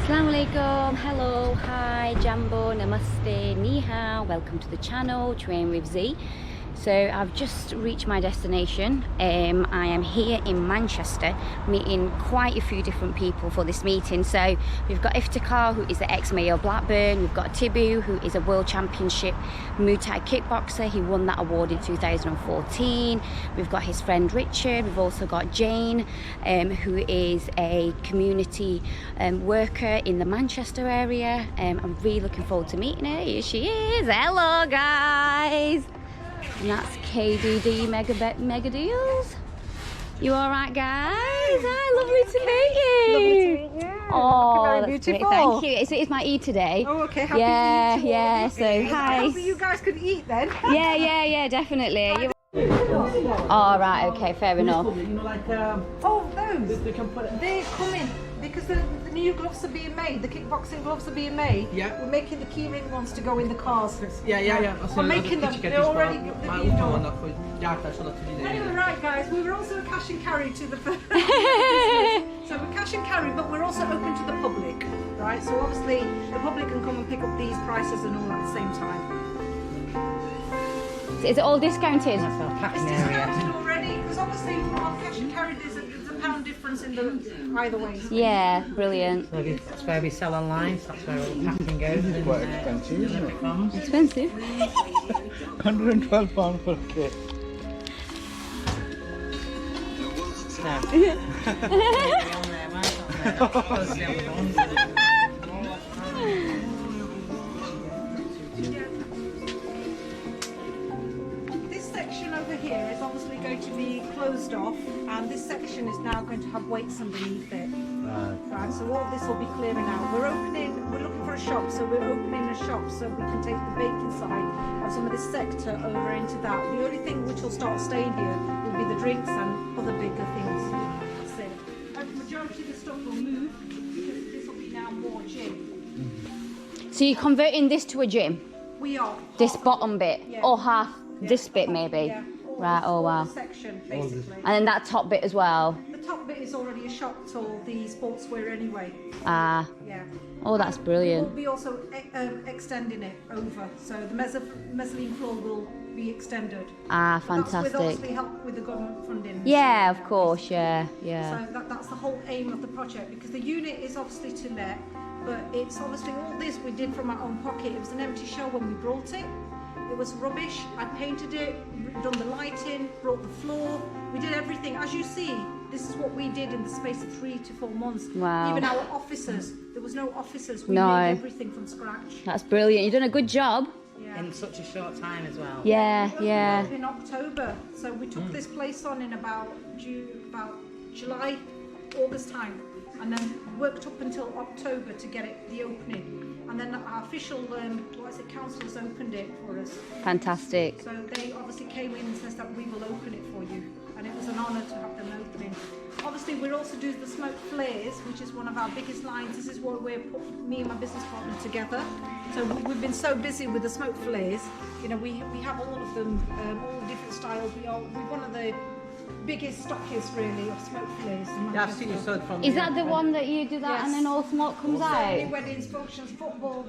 Assalamu alaikum, hello, hi, Jambo, namaste, ni hao, welcome to the channel, Train with Z. So I've just reached my destination. I am here in Manchester meeting quite a few different people for this meeting. So we've got Iftikhar, who is the ex-mayor of Blackburn. We've got Tibu, who is a world championship Muay Thai kickboxer. He won that award in 2014. We've got his friend Richard. We've also got Jane, who is a community worker in the Manchester area. I'm really looking forward to meeting her. Here she is. Hello guys. And that's KDD Mega Deals. You all right, guys? Hi, lovely to meet you. Lovely to meet you. Oh, very that's beautiful. great. Thank you. It's my Eid today. Oh, okay. Happy yeah, Eid to yeah. all. So hi. So you guys can eat then. Yeah, definitely. Oh, right. Okay, fair enough. Oh, those. They come in because the new gloves are being made. The kickboxing gloves are being made. Yeah. We're making the keyring ones to go in the cars. Yeah. We're making them. They're already being done. Anyway, Anyway, right, guys. We were also a cash and carry to the. So we're cash and carry, but we're also open to the public, right? So obviously the public can come and pick up these prices and all at the same time. Is it all discounted? It's discounted already because obviously on cash and carry there's a pound difference in the either way. Yeah, brilliant. So that's where we sell online, so that's where all the packing goes. It's quite expensive, isn't it? Expensive. £112 for a kit. This section over here is obviously going to be closed off, and this section is now going to have weights underneath it. Right, so all of this will be clearing out. We're looking for a shop, so we're opening a shop so we can take the baking side and some of this sector over into that. The only thing which will start staying here will be the drinks and other bigger things. That's it. And the majority of the stuff will move because this will be now more gym. So you're converting this to a gym? We are. This bottom bit? Yeah. Or half this bit maybe? Yeah. Right, oh wow. Section basically. And then that top bit as well? The top bit is already a shop to all the sportswear anyway. Ah, Yeah. oh that's brilliant. We'll be also extending it over, so the mezzanine floor will be extended. Ah, That's with fantastic. obviously help with the government funding. Yeah, of course, yeah. So that's the whole aim of the project, because the unit is obviously to let, but it's obviously all this we did from our own pocket. It was an empty shell when we brought it. It was rubbish. I painted it, done the lighting, brought the floor. We did everything. As you see, this is what we did in the space of 3 to 4 months. Wow. Even our officers, there was no officers. We No. made everything from scratch. That's brilliant. You've done a good job. Yeah. In such a short time as well. Yeah, We yeah. opened in October, so we took this place on in about July, August time, and then worked up until October to get it the opening. And then our official, councillors opened it for us. Fantastic. So they obviously came in and said that we will open it for you, and it was an honour to have them opening. Obviously, we're also doing the smoke flares, which is one of our biggest lines. This is what we're me and my business partner together. So we've been so busy with the smoke flares. You know, we have all of them, all different styles. We're one of the biggest stockists really of smoke flares in Yeah, I've seen you Manchester. sold from. Is that the one that you do that Yes. and then all smoke comes Certainly out? weddings, functions, football.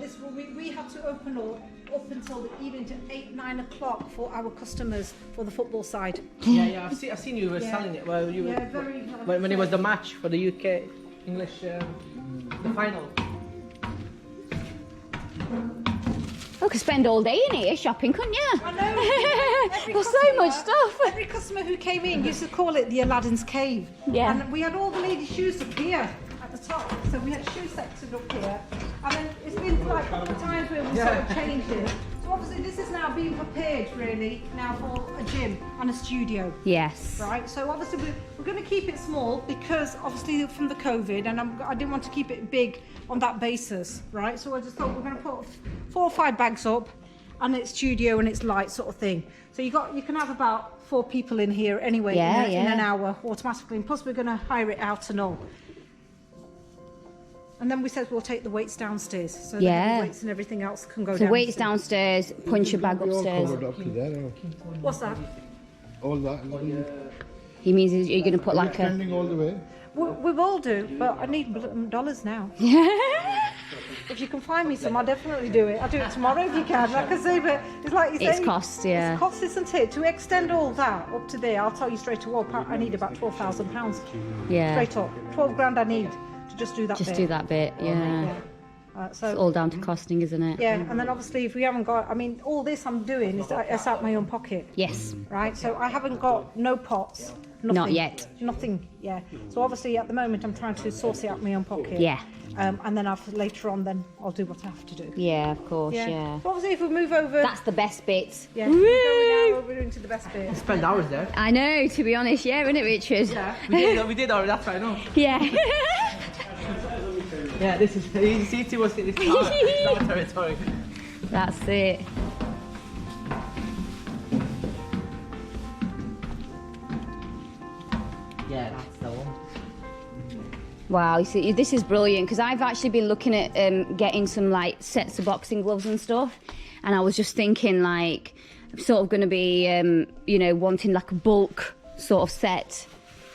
We had to open up until the evening to 8-9 o'clock for our customers for the football side. Yeah, I've seen you were Yeah. selling it. Well, you Yeah, very. when it was the match for the UK English, the final. Oh, could spend all day in here shopping, couldn't you? I know. Every There's so customer- much stuff. Every customer who came in used to call it the Aladdin's Cave. Yeah. And we had all the ladies' shoes up here at the top. So we had shoe sections up here. And then it's been like a couple of times where we sort of changed it. So obviously this is now being prepared really now for a gym and a studio. Yes. Right, so obviously we're going to keep it small because obviously from the COVID, and I didn't want to keep it big on that basis, right? So I just thought we're going to put 4 or 5 bags up, and it's studio and it's light sort of thing. So you can have about 4 people in here anyway in an hour automatically, and plus we're going to hire it out and all. And then we said we'll take the weights downstairs, so that the weights and everything else can go So downstairs. weights downstairs, punch your bag All upstairs. covered up to there, What's that? all that. He means you're going to put like a... Spending all the way. We will do, but I need dollars now. If you can find me some, I'll definitely do it. I'll do it tomorrow if you can. Like I say, but it's like you say, It's cost, yeah. It's cost, isn't it? To extend all that up to there, I'll tell you straight away, I need about £12,000. Yeah. Straight up. 12 grand I need to just do that Just bit. do that bit, yeah. So It's all down to costing, isn't it? yeah, and then obviously if we haven't got, I mean, all this I'm doing is it's out my own pocket. Yes. Right, so I haven't got no pots. Nothing, Not yet. Nothing, yeah. So obviously at the moment I'm trying to source it out my own pocket. Yeah. And then later on, then I'll do what I have to do. Yeah, of course, yeah. So obviously if we move over, That's the best bit. yeah, we're going now over into the best bit. Spend hours there. I know, to be honest, yeah, isn't it, Richard? Yeah, we did already, that's right, I know. Yeah. Yeah, this is, you see, this is our territory. That's it. Yeah, that's the one. Wow, you see, this is brilliant because I've actually been looking at getting some like sets of boxing gloves and stuff, and I was just thinking like I'm sort of going to be, you know, wanting like a bulk sort of set.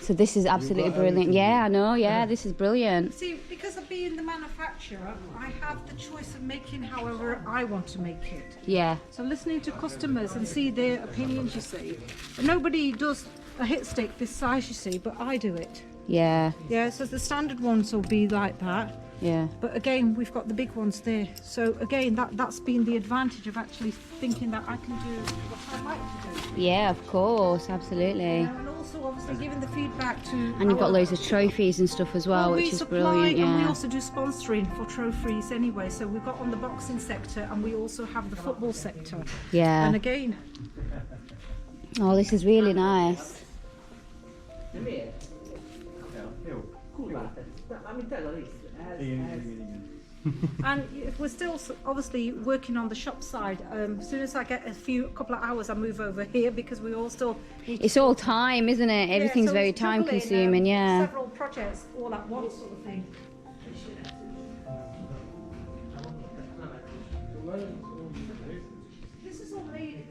So this is absolutely brilliant. Yeah, I know. Yeah, this is brilliant. See, because of being the manufacturer, I have the choice of making however I want to make it. Yeah, So listening to customers and see their opinions, you see. But nobody does a hit stick this size, you see, but I do it. yeah, Yeah, so the standard ones will be like that. yeah. But again, we've got the big ones there. So again, that's been the advantage of actually thinking that I can do what I like to do. Yeah, of course, absolutely. And also obviously giving the feedback to... And you've got loads of trophies and stuff as well, we which is supply, brilliant. and we Yeah. also do sponsoring for trophies anyway. So we've got on the boxing sector and we also have the football sector. And Yeah. again, Oh, this is really nice. and we're still obviously working on the shop side. As soon as I get a couple of hours, I move over here because we all still need It's all time, isn't it? Yeah, Everything's so very it's time juggling, consuming, yeah. Several projects all at once, sort of thing. This is all made.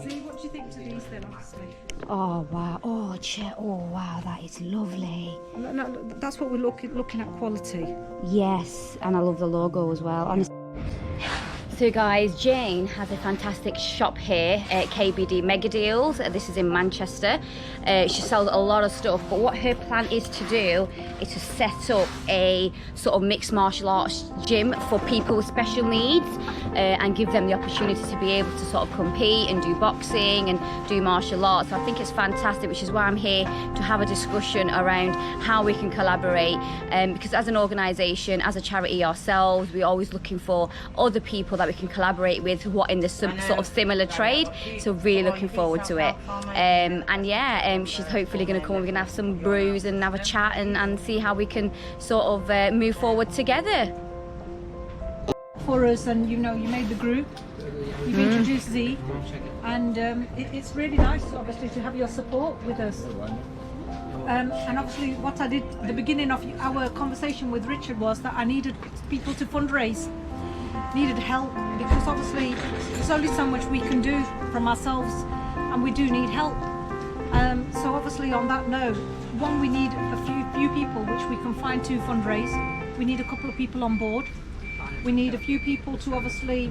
See, what do you think to these then, honestly? Oh, wow. Oh, oh, wow, that is lovely. No, that's what we're looking at, quality. Yes, and I love the logo as well. Honestly. So guys, Jane has a fantastic shop here at KBD Mega Deals. This is in Manchester. She sells a lot of stuff, but what her plan is to do is to set up a sort of mixed martial arts gym for people with special needs and give them the opportunity to be able to sort of compete and do boxing and do martial arts. So I think it's fantastic, which is why I'm here to have a discussion around how we can collaborate, because as an organisation, as a charity ourselves, we're always looking for other people that we can collaborate with who are in this sort of similar trade. So really looking forward to it. And yeah, she's hopefully going to come. We're going to have some brews and have a chat and see how we can sort of move forward together. For us, and you know, you made the group, you've introduced Z, and it's really nice, obviously, to have your support with us. And obviously, what I did at the beginning of our conversation with Richard was that I needed people to fundraise, needed help, because obviously there's only so much we can do from ourselves, and we do need help. So obviously, on that note, one, we need a few people which we can find to fundraise. We need a couple of people on board. We need a few people to obviously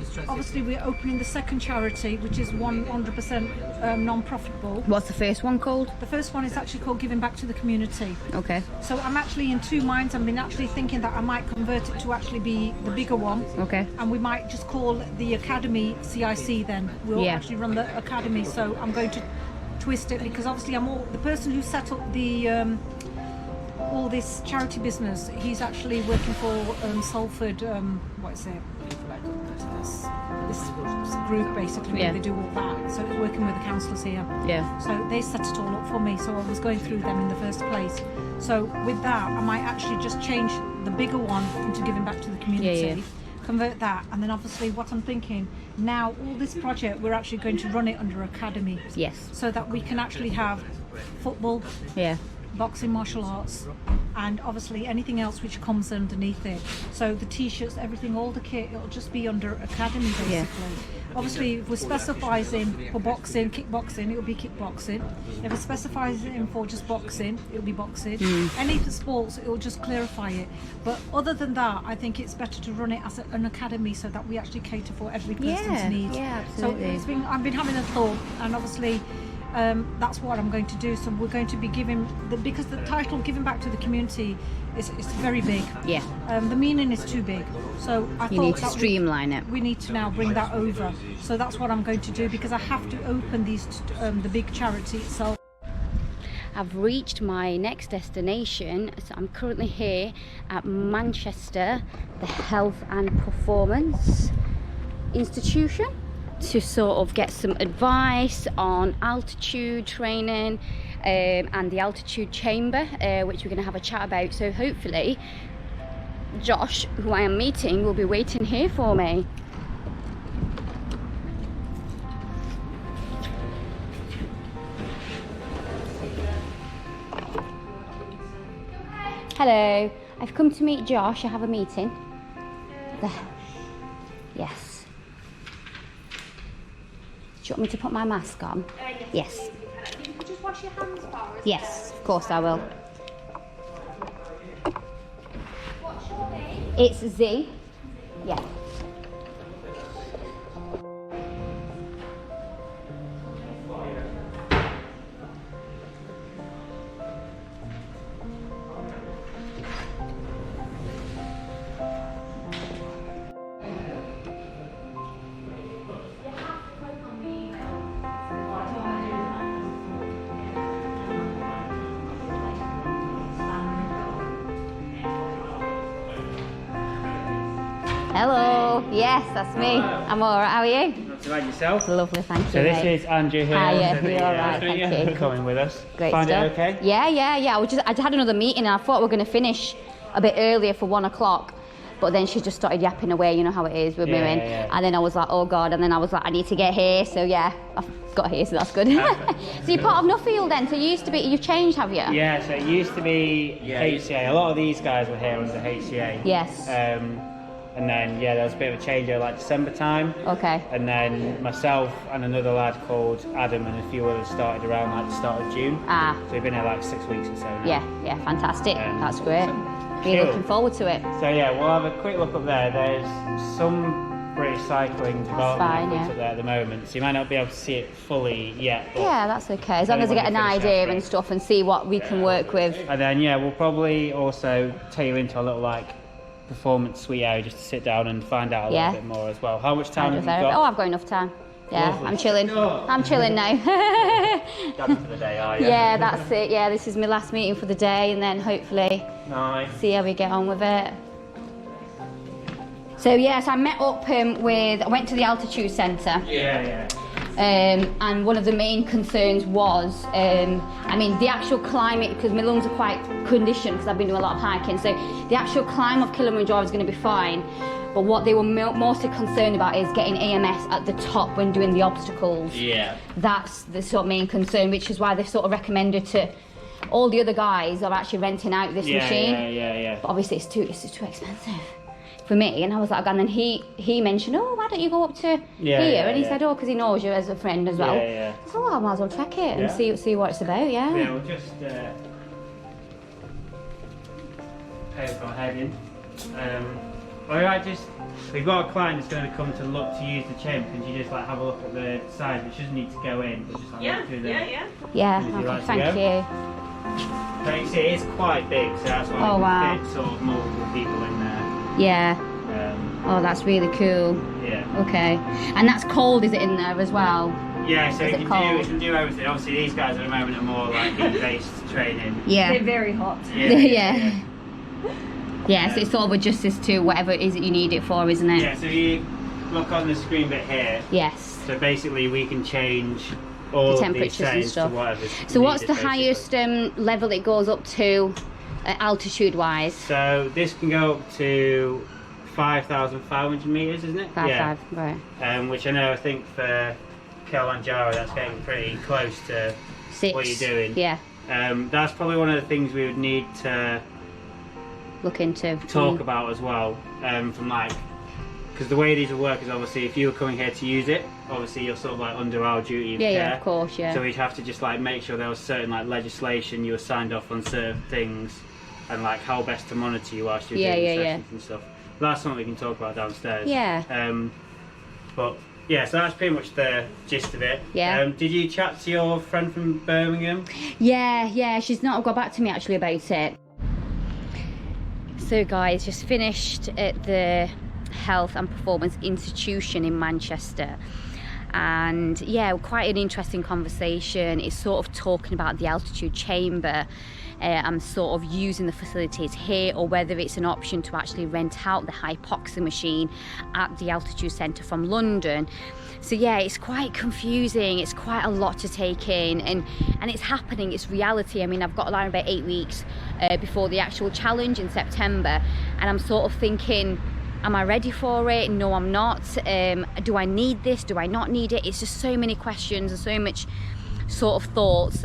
we're opening the second charity, which is 100% non-profitable. What's the first one called? The first one is actually called Giving Back to the Community. Okay. So I'm actually in two minds. I've been actually thinking that I might convert it to actually be the bigger one. Okay. And we might just call the Academy CIC then. We'll actually run the Academy. So I'm going to twist it because obviously I'm the person who set up the all this charity business. He's actually working for Salford, what is it? This group basically where they do all that. So it's working with the councillors here. Yeah. So they set it all up for me. So I was going through them in the first place. So with that, I might actually just change the bigger one into Giving Back to the Community. Convert that, and then obviously what I'm thinking now, all this project we're actually going to run it under Academy. Yes. So that we can actually have football, boxing, martial arts, and obviously anything else which comes underneath it. So the t-shirts, everything, all the kit, it'll just be under Academy basically. Obviously if we're specifying for boxing, kickboxing, it'll be kickboxing. If we're specifying for just boxing, it'll be boxing. Any of the sports, it'll just clarify it. But other than that, I think it's better to run it as an academy so that we actually cater for every person's needs. Yeah, absolutely. So I've been having a thought, and obviously that's what I'm going to do. So we're going to be giving, because the title Giving Back to the Community is very big. Yeah. The meaning is too big. So I thought need to streamline it. We need to now bring that over. So that's what I'm going to do, because I have to open these, the big charity itself. I've reached my next destination, so I'm currently here at Manchester, the Health and Performance Institution, to sort of get some advice on altitude training and the altitude chamber, which we're going to have a chat about. So hopefully Josh, who I am meeting, will be waiting here for me. Hello, I've come to meet Josh. I have a meeting. Yes. Do you want me to put my mask on? Yes. If you could just wash your hands for us. Yes, of course I will. What's your name? It's Z. Yeah. Hello. Yes, that's me. I'm all right. How are you? Not too bad yourself. Lovely, thank you. So this mate. is Andrew here. Hiya, you're all right, thank you. Coming with us. Great Find stuff. it okay? Yeah. I had another meeting and I thought we were going to finish a bit earlier for 1 o'clock. But then she just started yapping away, you know how it is with women. Yeah. And then I was like, oh God. And then I was like, I need to get here. So yeah, I've got here, so that's good. So you're part of Nuffield then? So you used to be, you've changed, have you? Yeah, so it used to be HCA. A lot of these guys were here under HCA. Yes. And then, there was a bit of a change over like December time. Okay. And then myself and another lad called Adam and a few others started around like the start of June. Ah. So we've been here like 6 weeks or so now. Yeah, fantastic. That's great. Really Cool. looking forward to it. So we'll have a quick look up there. There's some British cycling development up there at the moment, so you might not be able to see it fully yet. But Yeah, that's okay. As long as I get an idea and stuff and see what we can work with. And then we'll probably also take you into a little performance suite area just to sit down and find out a little bit more as well. How much time have you got? Oh, I've got enough time. Yeah, Lovely. I'm chilling. I'm chilling now. Done for the day, are you? Yeah, that's it. Yeah, this is my last meeting for the day, and then hopefully see how we get on with it. So yes, I met up I went to the altitude centre. And one of the main concerns was, the actual climate, because my lungs are quite conditioned because I've been doing a lot of hiking, so the actual climb of Kilimanjaro is going to be fine. But what they were mostly concerned about is getting AMS at the top when doing the obstacles. Yeah. That's the sort of main concern, which is why they sort of recommended to all the other guys are actually renting out this machine. Yeah. But obviously it's too expensive for me. And I was like, and then he mentioned, oh, why don't you go up to here? And he said, oh, because he knows you as a friend as well. So I might as well check it and see what it's about. Yeah. Yeah, we'll just pay for our head in. Alright, just we've got a client that's going to come to look to use the chamber. Can you just like have a look at the size? It doesn't need to go in, but just have a look through the. Yeah, Would you like okay, to thank go? you. So you see, it's quite big, so that's why Oh, we wow. can fit sort of multiple people in there. Yeah. Oh, that's really cool. Yeah. Okay. And that's cold, is it, in there as well? Yeah, so Is we it can do everything. Obviously, these guys at the moment are more like heat-based training. Yeah. They're very hot. Yeah. Yeah, so it sort of adjusts to whatever it is that you need it for, isn't it? Yeah, so you look on the screen bit here. Yes. So basically, we can change all The of these temperatures and settings to stuff. whatever. So what's the highest level it goes up to, altitude-wise? So this can go up to 5,500 meters, isn't it? 5, right. Which I think for Kilimanjaro, that's getting pretty close to 6. what you're doing. Yeah. That's probably one of the things we would need to Look into. talk about as well. From like, because the way these will work is obviously if you were coming here to use it, obviously you're sort of like under our duty of care. Yeah, of course, yeah. So we'd have to just like make sure there was certain like legislation, you were signed off on certain things, and like how best to monitor you whilst you're doing the sessions and stuff. That's something we can talk about downstairs. Yeah. But yeah, so that's pretty much the gist of it. Yeah. Did you chat to your friend from Birmingham? Yeah, she's not got back to me actually about it. So guys, just finished at the Health and Performance Institution in Manchester, and yeah, quite an interesting conversation. It's sort of talking about the altitude chamber. I'm sort of using the facilities here, or whether it's an option to actually rent out the hypoxia machine at the altitude centre from London. So yeah, it's quite confusing. It's quite a lot to take in, and it's happening. It's reality. I mean, I've got around about 8 weeks before the actual challenge in September, and I'm sort of thinking, am I ready for it? No, I'm not. Do I need this? Do I not need it? It's just so many questions and so much sort of thoughts.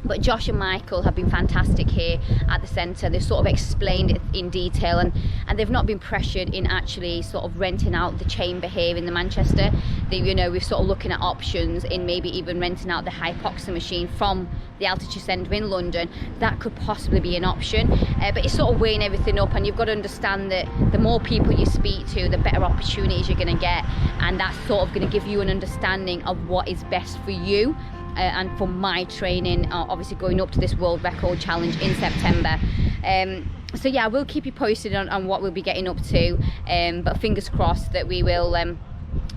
But Josh and Michael have been fantastic here at the centre. They've sort of explained it in detail, and they've not been pressured in actually sort of renting out the chamber here in the Manchester. We're sort of looking at options in maybe even renting out the hypoxia machine from the altitude centre in London. That could possibly be an option, but it's sort of weighing everything up, and you've got to understand that the more people you speak to, the better opportunities you're going to get, and that's sort of going to give you an understanding of what is best for you. And for my training, obviously going up to this world record challenge in September. So yeah, I will keep you posted on what we'll be getting up to, but fingers crossed that we will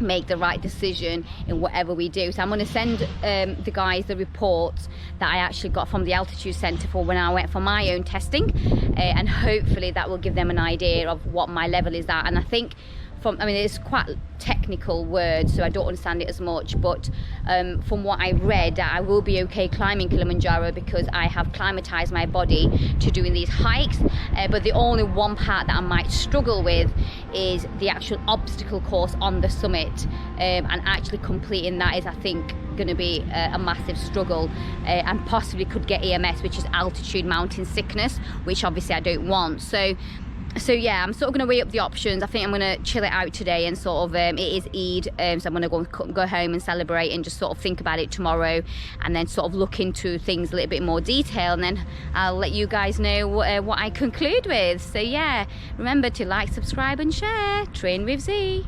make the right decision in whatever we do. So I'm going to send the guys the report that I actually got from the altitude centre for when I went for my own testing, and hopefully that will give them an idea of what my level is at. And I think it's quite technical words, so I don't understand it as much, but from what I read, I will be okay climbing Kilimanjaro because I have climatized my body to doing these hikes, but the only one part that I might struggle with is the actual obstacle course on the summit, and actually completing that is, I think, going to be a massive struggle, and possibly could get EMS, which is altitude mountain sickness, which obviously I don't want. So yeah, I'm sort of going to weigh up the options. I think I'm going to chill it out today, and sort of it is Eid, so I'm going to go home and celebrate and just sort of think about it tomorrow, and then sort of look into things a little bit more detail, and then I'll let you guys know what I conclude with. So yeah, remember to like, subscribe and share. Train with Z.